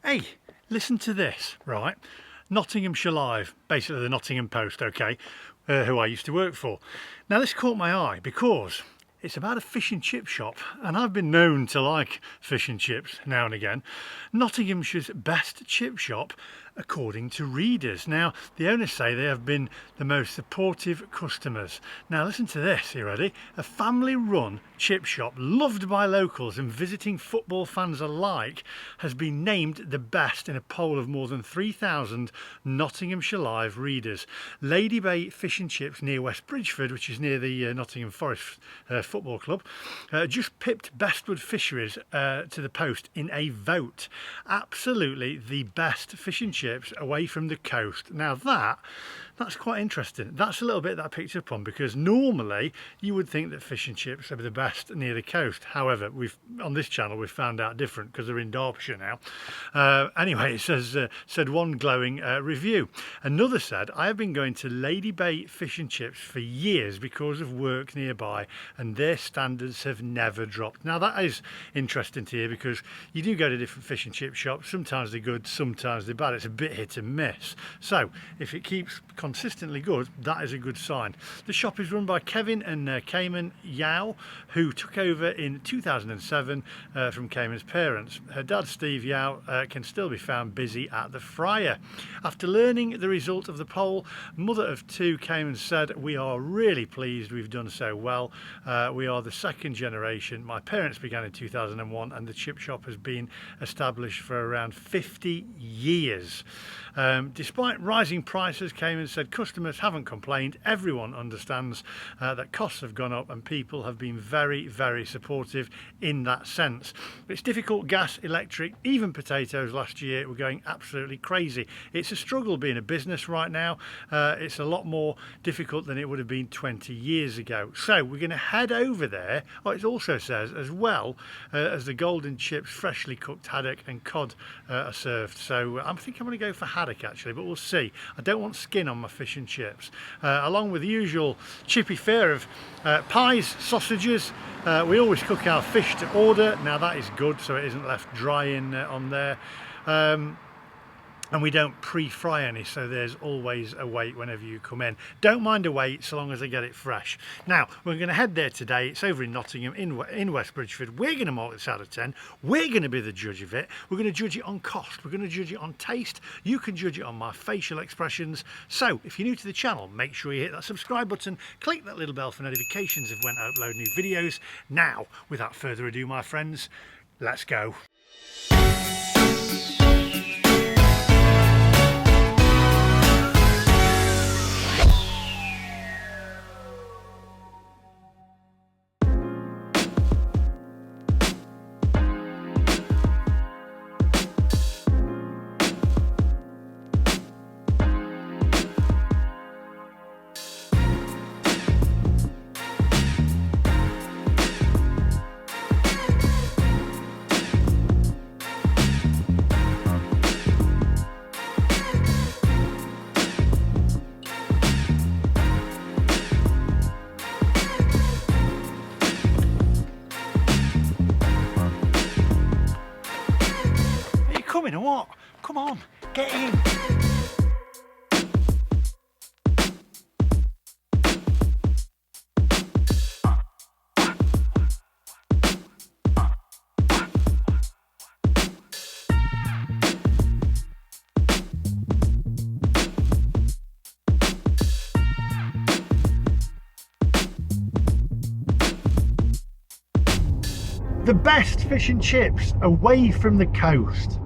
Hey, listen to this, right? Nottinghamshire Live, basically the Nottingham Post, okay, who I used to work for. Now this caught my eye because it's about a fish and chip shop, and I've been known to like fish and chips now and again. Nottinghamshire's best chip shop, according to readers. Now, the owners say they have been the most supportive customers. Now, listen to this, you ready? A family-run chip shop, loved by locals and visiting football fans alike, has been named the best in a poll of more than 3,000 Nottinghamshire Live readers. Lady Bay Fish and Chips near West Bridgeford, which is near the Nottingham Forest Football Club, just pipped Bestwood Fisheries to the post in a vote. Absolutely the best fish and chips away from the coast. Now that's quite interesting. That's a little bit that I picked up on, because normally you would think that fish and chips are the best near the coast. However, on this channel we've found out different, because they're in Derbyshire now. Anyway, it said one glowing review. Another said, I have been going to Lady Bay Fish and Chips for years because of work nearby, and their standards have never dropped. Now that is interesting to hear, because you do go to different fish and chip shops. Sometimes they're good, sometimes they're bad. It's a bit hit and miss. So if it keeps consistently good, that is a good sign. The shop is run by Kevin and Cayman Yao, who took over in 2007 from Cayman's parents. Her dad, Steve Yao, can still be found busy at the fryer. After learning the result of the poll, mother of two, Cayman said, "We are really pleased we've done so well. We are the second generation. My parents began in 2001 and the chip shop has been established for around 50 years. Despite rising prices," Cayman said, "customers haven't complained. Everyone understands that costs have gone up and people have been very, very supportive in that sense. It's difficult. Gas, electric, even potatoes last year were going absolutely crazy. It's a struggle being a business right now. It's a lot more difficult than it would have been 20 years ago." So we're going to head over there. Oh, it also says as well as the golden chips, freshly cooked haddock and cod are served. So I think I'm going to go for haddock actually, but we'll see. I don't want skin on my fish and chips. Along with the usual Chippy fare of pies, sausages. We always cook our fish to order. Now that is good, so it isn't left dry on there. And we don't pre-fry any, so there's always a wait whenever you come in. Don't mind a wait so long as I get it fresh. Now we're going to head there today. It's over in Nottingham, in West Bridgeford. We're going to mark this out of 10. We're going to be the judge of it. We're going to judge it on cost. We're going to judge it on taste. You can judge it on my facial expressions. So if you're new to the channel, make sure you hit that subscribe button, click that little bell for notifications of when I upload new videos. Now, without further ado, my friends, let's go. Coming or what? Come on, get in. The best fish and chips away from the coast.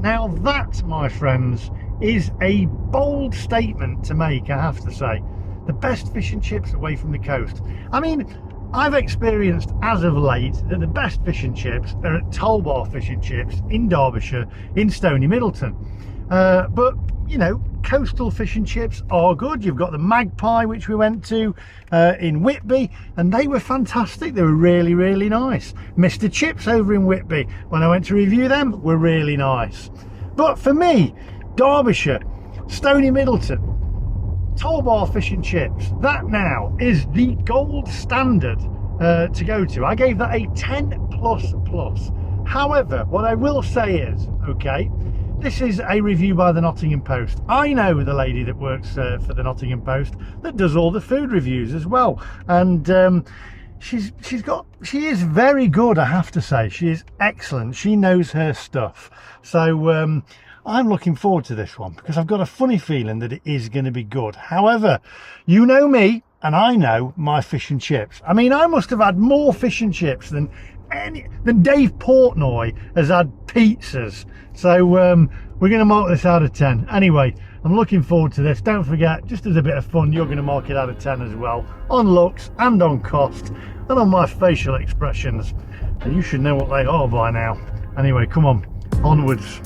Now that, my friends, is a bold statement to make, I have to say. The best fish and chips away from the coast. I mean, I've experienced as of late that the best fish and chips are at Bar Fish and Chips in Derbyshire, in Stony Middleton. But, you know, coastal fish and chips are good. You've got the Magpie, which we went to in Whitby, and they were fantastic. They were really, really nice. Mr. Chips over in Whitby, when I went to review them, were really nice. But for me, Derbyshire, Stony Middleton, Bar Fish and Chips, that now is the gold standard to go to. I gave that a 10++. However, what I will say is, okay, this is a review by the Nottingham Post. I know the lady that works for the Nottingham Post that does all the food reviews as well, and she is very good, I have to say. She is excellent. She knows her stuff. So I'm looking forward to this one because I've got a funny feeling that it is going to be good. However, you know me and I know my fish and chips. I mean, I must have had more fish and chips than Dave Portnoy has had pizzas. So we're going to mark this out of 10. Anyway, I'm looking forward to this. Don't forget, just as a bit of fun, you're going to mark it out of 10 as well, on looks and on cost and on my facial expressions. And you should know what they are by now. Anyway, come on, onwards.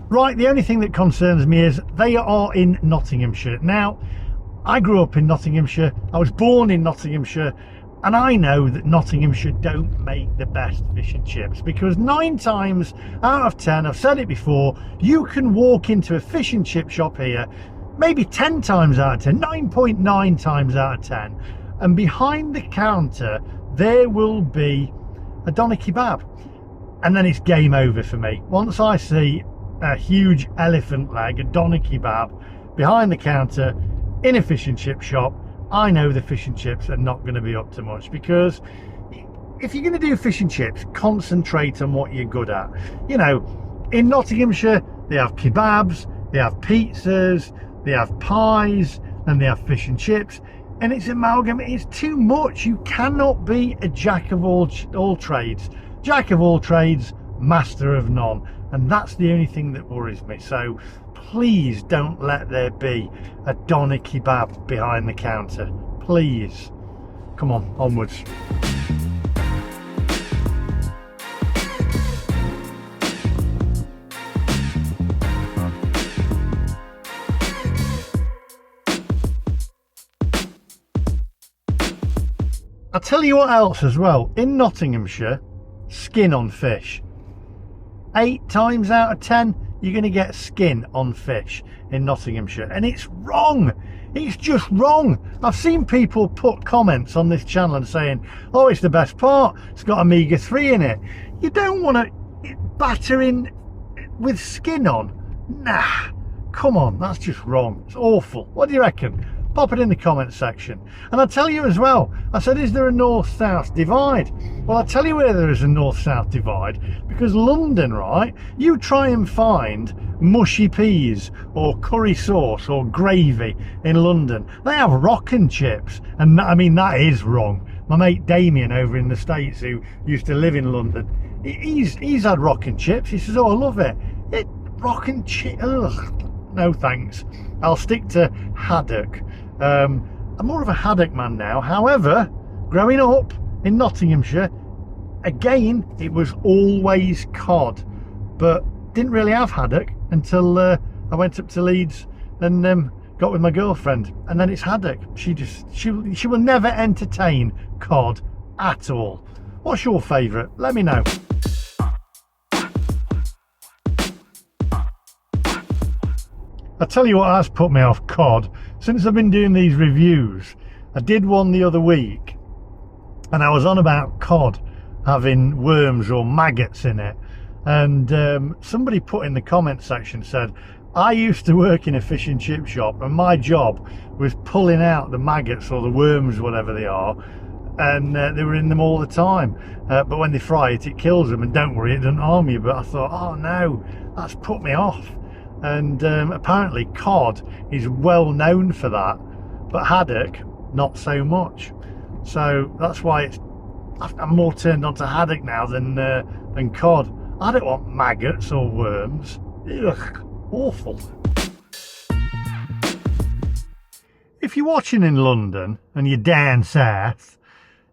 Right, the only thing that concerns me is they are in Nottinghamshire. Now, I grew up in Nottinghamshire, I was born in Nottinghamshire, and I know that Nottinghamshire don't make the best fish and chips, because 9 times out of 10, I've said it before, you can walk into a fish and chip shop here, maybe 10 times out of 10, 9.9 times out of 10, and behind the counter there will be a doner kebab, and then it's game over for me. Once I see a huge elephant leg, a doner kebab behind the counter in a fish and chip shop, I know the fish and chips are not going to be up to much, because if you're going to do fish and chips, concentrate on what you're good at. You know, in Nottinghamshire they have kebabs, they have pizzas, they have pies, and they have fish and chips, and it's amalgam. It's too much. You cannot be a jack of all trades, master of none. And that's the only thing that worries me. So please don't let there be a doner kebab behind the counter. Please. Come on, onwards. I'll tell you what else as well. In Nottinghamshire, skin on fish. 8 times out of 10 you're going to get skin on fish in Nottinghamshire, and it's wrong. It's just wrong. I've seen people put comments on this channel and saying, oh, it's the best part, it's got omega-3 in it. You don't want to batter in with skin on. Nah, come on, that's just wrong. It's awful. What do you reckon? Pop it in the comment section. And I'll tell you as well, I said, is there a north-south divide? Well, I'll tell you where there is a north-south divide, because London, right, you try and find mushy peas or curry sauce or gravy in London, they have rockin' chips, and I mean, that is wrong. My mate Damien over in the States, who used to live in London, he's had rockin' chips. He says, oh, I love it. Rockin' chip, ugh, no thanks. I'll stick to haddock. I'm more of a haddock man now. However, growing up in Nottinghamshire, again, it was always cod, but didn't really have haddock until I went up to Leeds and got with my girlfriend, and then it's haddock. She will never entertain cod at all. What's your favourite? Let me know. I tell you what has put me off cod since I've been doing these reviews. I did one the other week and I was on about cod having worms or maggots in it, and somebody put in the comment section, said, I used to work in a fish and chip shop and my job was pulling out the maggots or the worms, whatever they are, and they were in them all the time, but when they fry it, it kills them, and don't worry, it doesn't harm you. But I thought, oh no, that's put me off. And apparently cod is well known for that, but haddock not so much. So that's why I'm more turned on to haddock now than cod. I don't want maggots or worms. Ugh, awful. If you're watching in London and you're down south,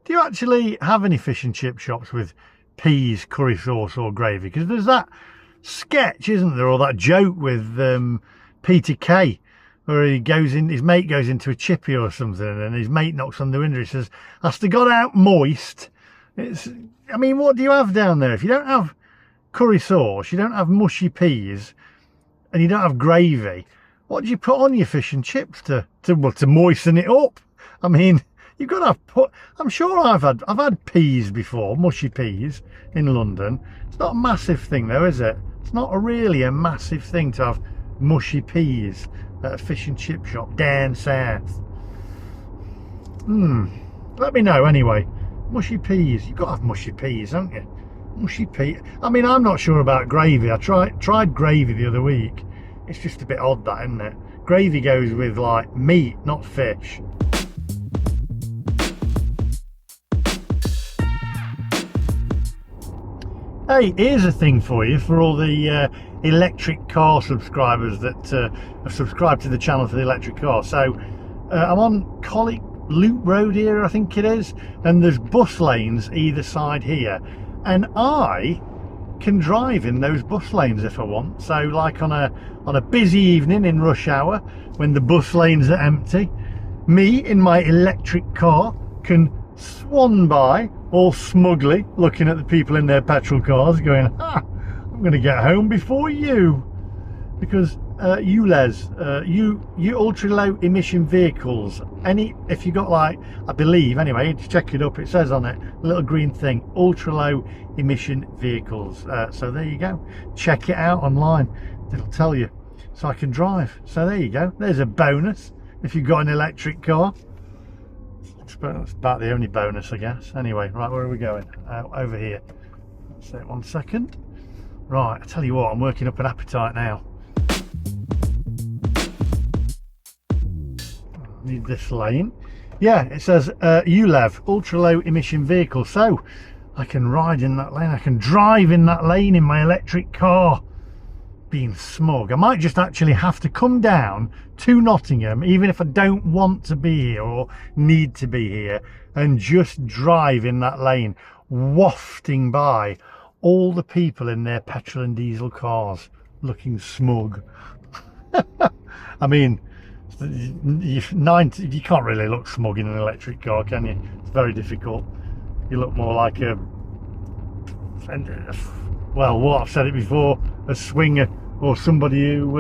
do you actually have any fish and chip shops with peas, curry sauce or gravy? Because there's that sketch, isn't there, or that joke with Peter Kay, or he goes in, his mate goes into a chippy or something, and his mate knocks on the window. He says, "Has to got out moist." I mean, what do you have down there? If you don't have curry sauce, you don't have mushy peas, and you don't have gravy, what do you put on your fish and chips to moisten it up? I mean, you've got to have I'm sure I've had peas before, mushy peas in London. It's not a massive thing though, is it? It's not really a massive thing to have mushy peas at a fish and chip shop down south. Let me know anyway. Mushy peas, you've got to have mushy peas, haven't you? Mushy peas. I mean, I'm not sure about gravy. I tried gravy the other week. It's just a bit odd, that, isn't it? Gravy goes with like meat, not fish. Hey, here's a thing for you, for all the electric car subscribers that have subscribed to the channel for the electric car. So I'm on Colic Loop Road here, I think it is, and there's bus lanes either side here, and I can drive in those bus lanes if I want. So like on a busy evening in rush hour when the bus lanes are empty, me in my electric car can swan by all smugly, looking at the people in their petrol cars going, I'm going to get home before you, because you ultra low emission vehicles, if you got, like, I believe anyway, to check it up, it says on it, a little green thing, ultra low emission vehicles. So there you go, check it out online, it'll tell you, so I can drive. So there you go, there's a bonus if you've got an electric car. That's about the only bonus, I guess. Anyway, right, where are we going? Over here. So 1 second. Right, I tell you what, I'm working up an appetite now. Need this lane. Yeah, it says ULEV, ultra low emission vehicle. So I can ride in that lane. I can drive in that lane in my electric car. Being smug. I might just actually have to come down to Nottingham, even if I don't want to be here or need to be here, and just drive in that lane, wafting by all the people in their petrol and diesel cars looking smug. I mean, you can't really look smug in an electric car, can you? It's very difficult. You look more like a, well, what, I've said it before, a swinger, or somebody who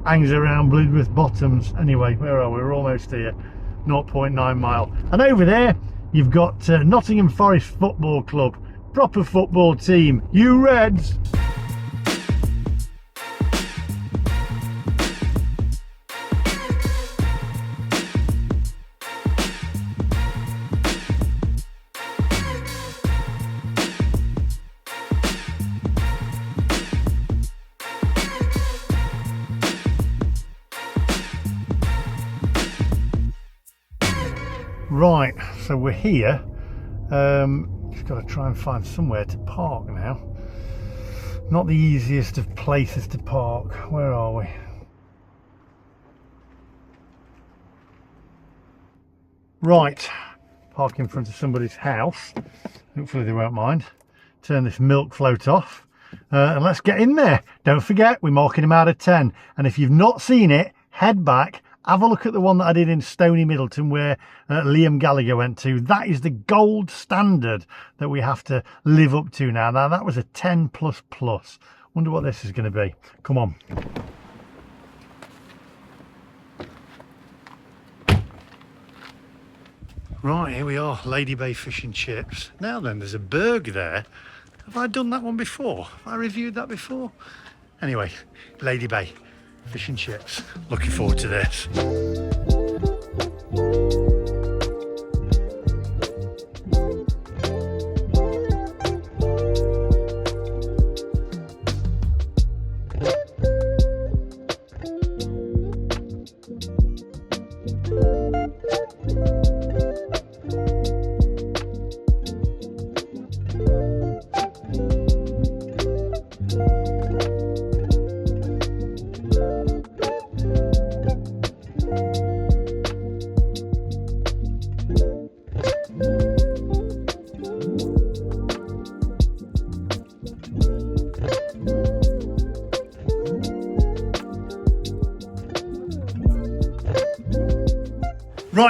hangs around Bludworth Bottoms. Anyway, where are we? We're almost here. 0.9 mile. And over there you've got Nottingham Forest Football Club, proper football team, you Reds. Right, so we're here. Just got to try and find somewhere to park now. Not the easiest of places to park. Where are we? Right, park in front of somebody's house. Hopefully they won't mind. Turn this milk float off and let's get in there. Don't forget, we're marking them out of 10. And if you've not seen it, head back. Have a look at the one that I did in Stony Middleton where Liam Gallagher went to. That is the gold standard that we have to live up to now. Now that was a 10 plus plus. Wonder what this is going to be. Come on. Right, here we are, Lady Bay Fish and Chips. Now then, there's a burg there. Have I done that one before? Have I reviewed that before? Anyway, Lady Bay Fish and Chips. Looking forward to this.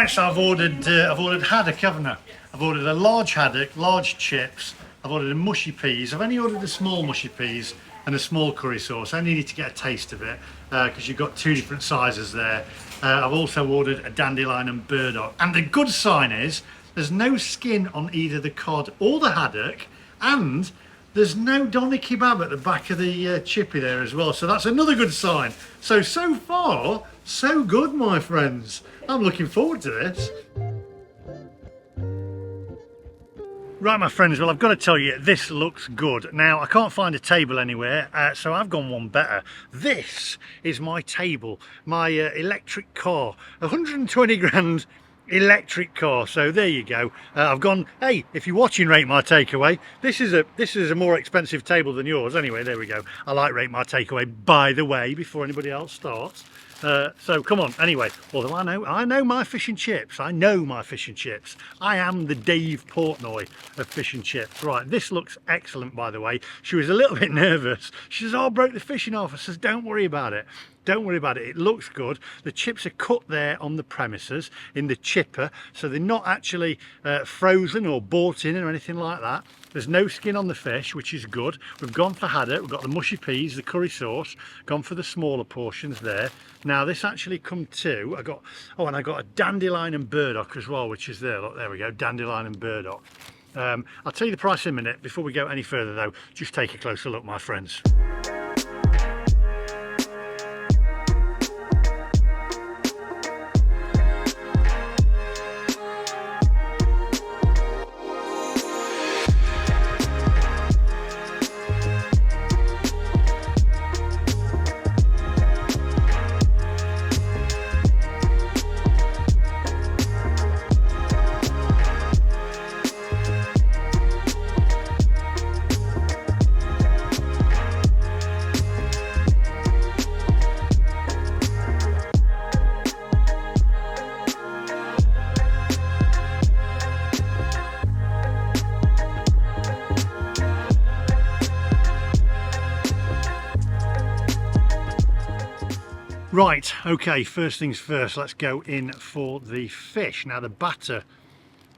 Right, so I've ordered haddock, haven't I? I've ordered a large haddock, large chips. I've ordered a mushy peas. I've only ordered the small mushy peas and a small curry sauce. I only need to get a taste of it because you've got two different sizes there. I've also ordered a dandelion and burdock. And the good sign is there's no skin on either the cod or the haddock, and there's no doner kebab at the back of the chippy there as well. So that's another good sign. So far, so good, my friends. I'm looking forward to this. Right, my friends, well, I've got to tell you, this looks good. Now, I can't find a table anywhere, so I've gone one better. This is my table, my electric car, 120 grand electric car. So there you go. I've gone, hey, if you're watching Rate My Takeaway, this is a more expensive table than yours. Anyway, there we go. I like Rate My Takeaway, by the way, before anybody else starts. So come on, anyway, although I know my fish and chips. I know my fish and chips. I am the Dave Portnoy of fish and chips. Right, this looks excellent, by the way. She was a little bit nervous. She says, oh, I broke the fish in half. I says, don't worry about it. Don't worry about it. It looks good. The chips are cut there on the premises in the chipper, so they're not actually frozen or bought in or anything like that. There's no skin on the fish, which is good. We've gone for haddock. We've got the mushy peas, the curry sauce. Gone for the smaller portions there. Now this actually come to. I got a dandelion and burdock as well, which is there. Look, there we go. Dandelion and burdock. I'll tell you the price in a minute. Before we go any further, though, just take a closer look, my friends. Right, okay, first things first, let's go in for the fish. Now the batter,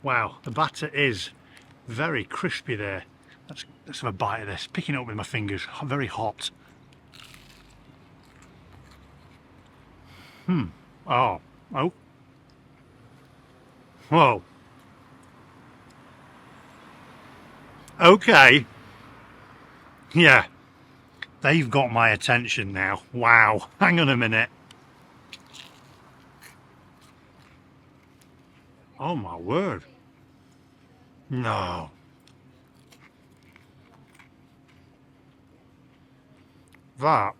wow, the batter is very crispy there. Let's have a bite of this, picking it up with my fingers, very hot. Oh, whoa. Okay, yeah. They've got my attention now. Wow, hang on a minute. Oh my word. No. That.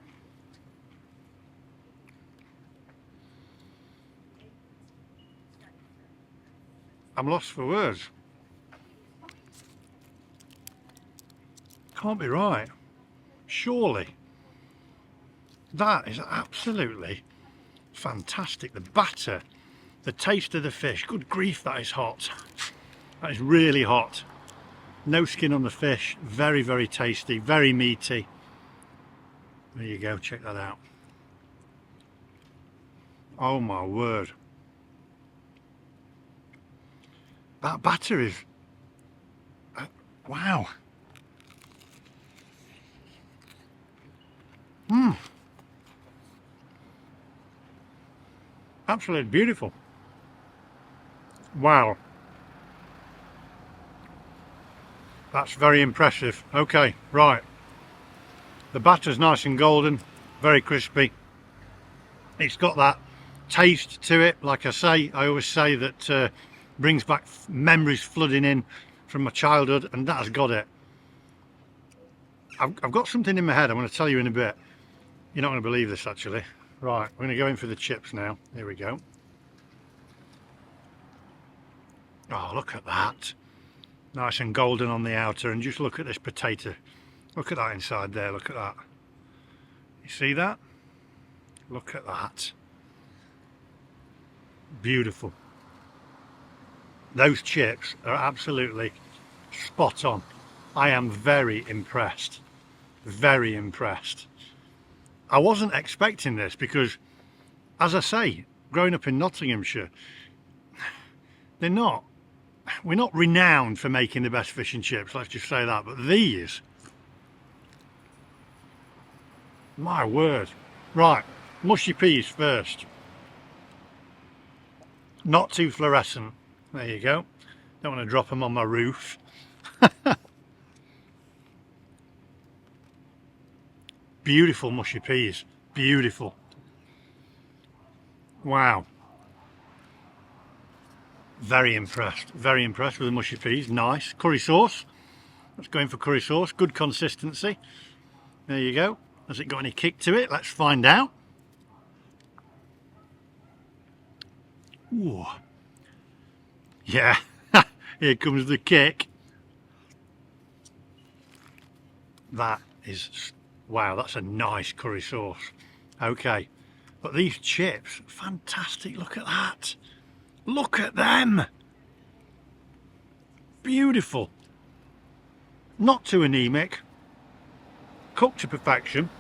I'm lost for words. Can't be right. Surely. That is absolutely fantastic. The batter, the taste of the fish. Good grief, that is hot. That is really hot. No skin on the fish. Very, very tasty. Very meaty. There you go. Check that out. Oh my word. That batter is... wow. Absolutely beautiful. Wow. That's very impressive. Okay, right. The batter's nice and golden, very crispy. It's got that taste to it. Like I say, I always say that brings back memories flooding in from my childhood, and that has got it. I've got something in my head I'm going to tell you in a bit. You're not going to believe this, actually. Right, we're going to go in for the chips now. Here we go. Oh, look at that. Nice and golden on the outer, and just look at this potato. Look at that inside there, look at that. You see that? Look at that. Beautiful. Those chips are absolutely spot on. I am very impressed. Very impressed. I wasn't expecting this because, as I say, growing up in Nottinghamshire, they're not, we're not renowned for making the best fish and chips, let's just say that, but these, my word. Right, mushy peas first. Not too fluorescent. There you go. Don't want to drop them on my roof. Beautiful mushy peas. Beautiful. Wow. Very impressed with the mushy peas. Nice. Curry sauce. Let's go in for curry sauce. Good consistency. There you go. Has it got any kick to it? Let's find out. Ooh. Yeah. Here comes the kick. That is, wow, that's a nice curry sauce. Okay. But these chips, fantastic. Look at that. Look at them. Beautiful. Not too anemic. Cooked to perfection.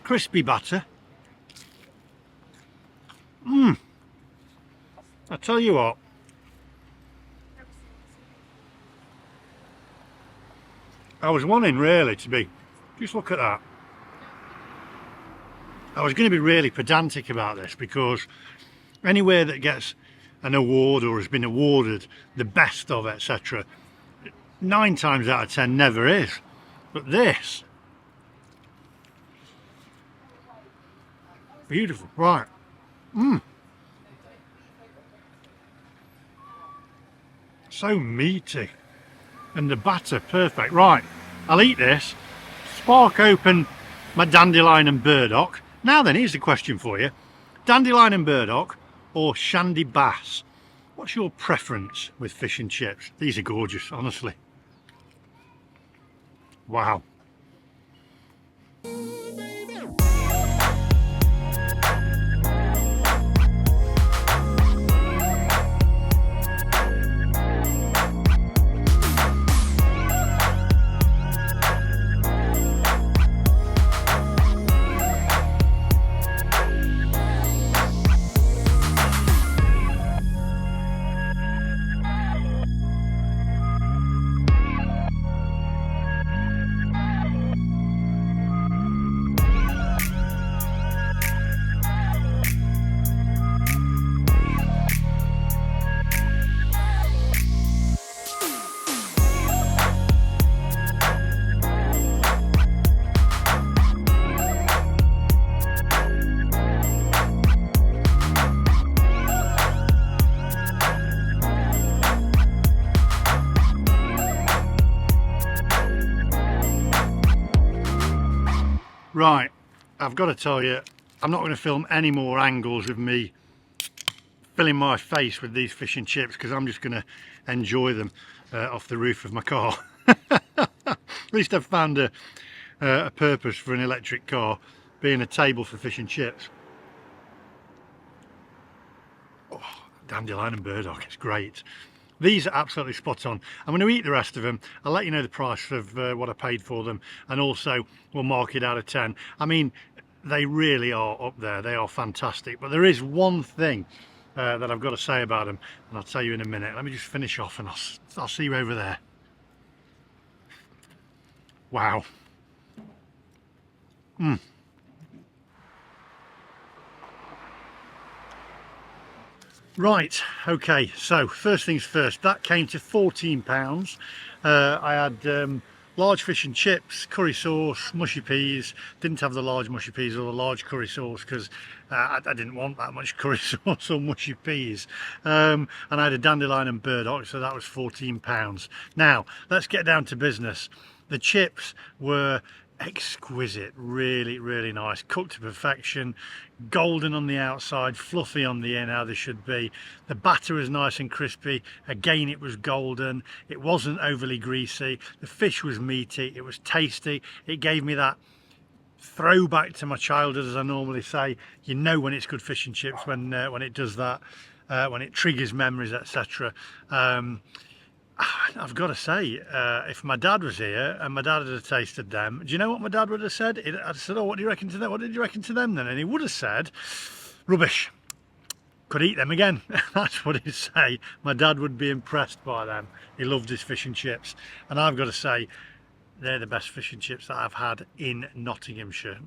Crispy batter. I tell you what. I was wanting really to be, just look at that. I was going to be really pedantic about this because anywhere that gets an award or has been awarded the best of, etc., 9 times out of 10 never is. But this, beautiful, right. So meaty. And the batter, perfect. Right, I'll eat this, spark open my dandelion and burdock. Now then, here's the question for you. Dandelion and burdock or shandy bass? What's your preference with fish and chips? These are gorgeous, honestly. Wow. Right, I've got to tell you, I'm not going to film any more angles of me filling my face with these fish and chips because I'm just going to enjoy them off the roof of my car. At least I've found a purpose for an electric car, being a table for fish and chips. Oh, dandelion and burdock, it's great. These are absolutely spot on. I'm going to eat the rest of them. I'll let you know the price of what I paid for them, and also we'll mark it out of 10. I mean, they really are up there. They are fantastic. But there is one thing that I've got to say about them, and I'll tell you in a minute. Let me just finish off and I'll see you over there. Wow. Right, okay, so first things first, that came to £14. I had large fish and chips, curry sauce, mushy peas. Didn't have the large mushy peas or the large curry sauce because I didn't want that much curry sauce or mushy peas. And I had a dandelion and burdock, so that was £14. Now, let's get down to business. The chips were exquisite, really, really nice, cooked to perfection, golden on the outside, fluffy on the end, how they should be. The batter was nice and crispy. Again, it was golden. It wasn't overly greasy. The fish was meaty. It was tasty. It gave me that throwback to my childhood, as I normally say. You know when it's good fish and chips when it does that, when it triggers memories, etc. I've got to say, if my dad was here and my dad had tasted them, do you know what my dad would have said? I'd said, oh, what do you reckon to them? What did you reckon to them then? And he would have said, rubbish. could eat them again. That's what he'd say. My dad would be impressed by them. He loved his fish and chips, and I've got to say they're the best fish and chips that I've had in Nottinghamshire,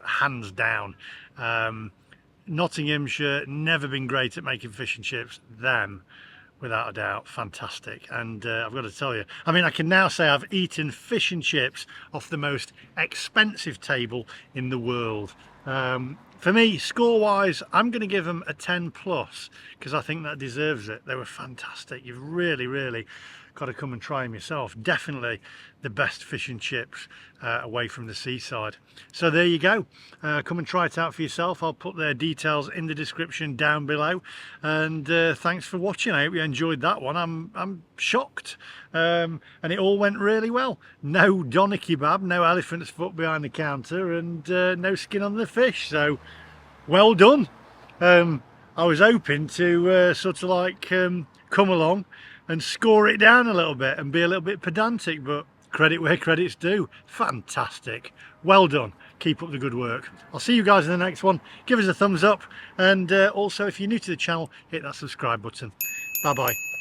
hands down. Nottinghamshire, never been great at making fish and chips. Them, without a doubt, fantastic. And I've got to tell you, I mean, I can now say I've eaten fish and chips off the most expensive table in the world. For me, score-wise, I'm going to give them a 10 plus because I think that deserves it. They were fantastic. You've really, really got to come and try them yourself. Definitely the best fish and chips away from the seaside. So there you go. Come and try it out for yourself. I'll put their details in the description down below. And thanks for watching. I hope you enjoyed that one. I'm shocked. And it all went really well. No doner kebab, no elephant's foot behind the counter, and no skin on the fish. So well done. I was hoping to sort of like come along and score it down a little bit and be a little bit pedantic, but credit where credit's due. Fantastic. Well done. Keep up the good work. I'll see you guys in the next one. Give us a thumbs up, and also if you're new to the channel, hit that subscribe button. Bye bye.